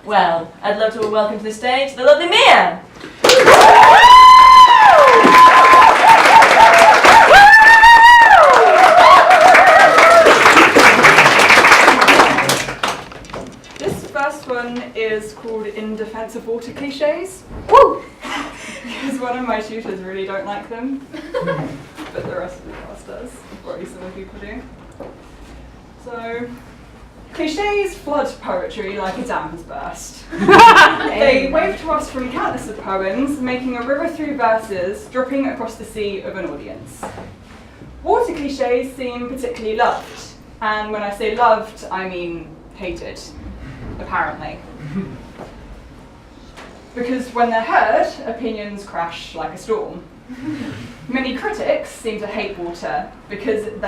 Well, I'd love to welcome to the stage the lovely Mia! This first one is called In Defense of Water Cliches. Woo! Because one of my tutors really don't like them, but the rest of the class does, or at least some people do. So, cliches flood poetry like a dam has burst. They wave to us from countless of poems, making a river through verses, dripping across the sea of an audience. Water cliches seem particularly loved, and when I say loved, I mean hated, apparently. Because when they're heard, opinions crash like a storm. Many critics seem to hate water because it's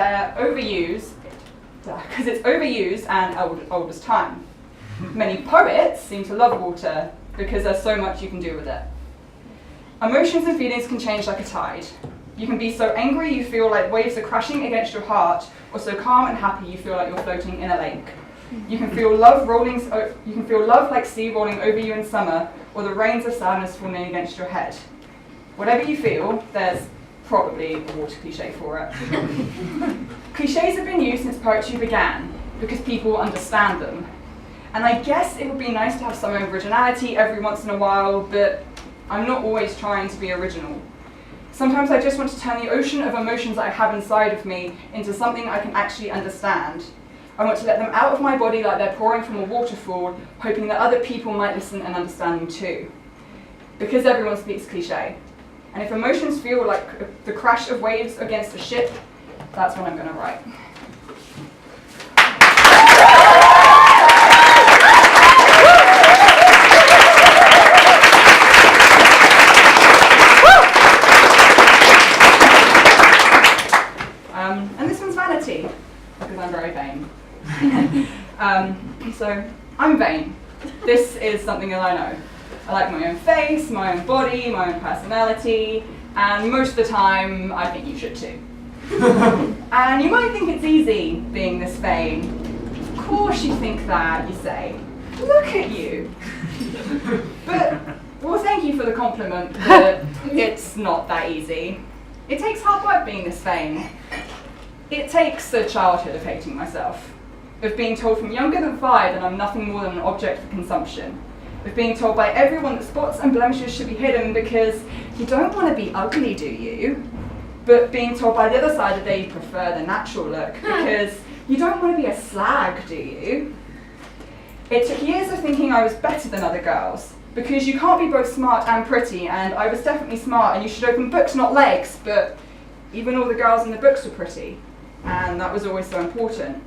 overused and old as time. Many poets seem to love water because there's so much you can do with it. Emotions and feelings can change like a tide. You can be so angry you feel like waves are crashing against your heart, or so calm and happy you feel like you're floating in a lake. You can feel love like sea rolling over you in summer, or the rains of sadness falling against your head. Whatever you feel, there's probably a water cliche for it. Cliches have been used since poetry began, because people understand them. And I guess it would be nice to have some originality every once in a while, but I'm not always trying to be original. Sometimes I just want to turn the ocean of emotions that I have inside of me into something I can actually understand. I want to let them out of my body like they're pouring from a waterfall, hoping that other people might listen and understand them too. Because everyone speaks cliche. And if emotions feel like the crash of waves against a ship, that's what I'm going to write. And this one's vanity, because I'm very vain. So, I'm vain. This is something that I know. I like my own face, my own body, my own personality, and most of the time, I think you should too. And you might think it's easy being this vain. Of course you think that, you say. Look at you. But, well, thank you for the compliment, but it's not that easy. It takes hard work being this vain. It takes a childhood of hating myself, of being told from younger than 5 that I'm nothing more than an object for consumption, of being told by everyone that spots and blemishes should be hidden because you don't want to be ugly, do you? But being told by the other side that they prefer the natural look because you don't want to be a slag, do you? It took years of thinking I was better than other girls, because you can't be both smart and pretty, and I was definitely smart and you should open books, not legs, but even all the girls in the books were pretty, and that was always so important.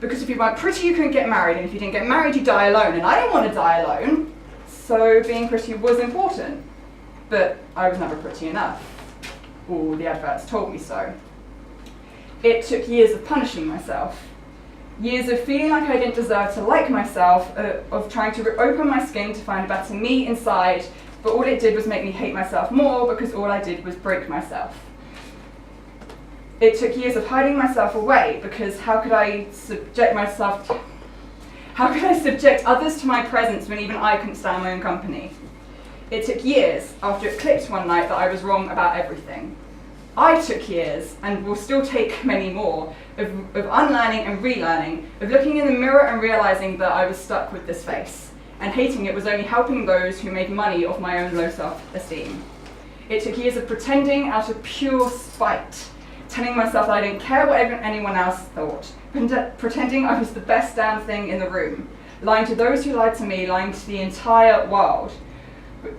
Because if you weren't pretty, you couldn't get married, and if you didn't get married, you die alone, and I didn't want to die alone, so being pretty was important. But I was never pretty enough. All the adverts told me so. It took years of punishing myself. Years of feeling like I didn't deserve to like myself, of trying to open my skin to find a better me inside, but all it did was make me hate myself more because all I did was break myself. It took years of hiding myself away because how could I subject others to my presence when even I couldn't stand my own company? It took years after it clicked one night that I was wrong about everything. I took years, and will still take many more, of unlearning and relearning, of looking in the mirror and realizing that I was stuck with this face, and hating it was only helping those who made money off my own low self-esteem. It took years of pretending out of pure spite, telling myself that I didn't care what anyone else thought, pretending I was the best damn thing in the room, lying to those who lied to me, lying to the entire world,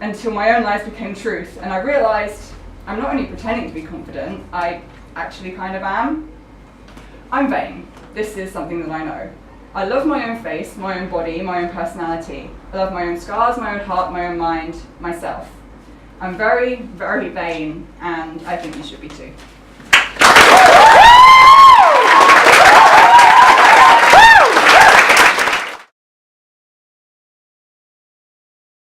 until my own lies became truth, and I realized I'm not only pretending to be confident, I actually kind of am. I'm vain. This is something that I know. I love my own face, my own body, my own personality. I love my own scars, my own heart, my own mind, myself. I'm very, very vain, and I think you should be too.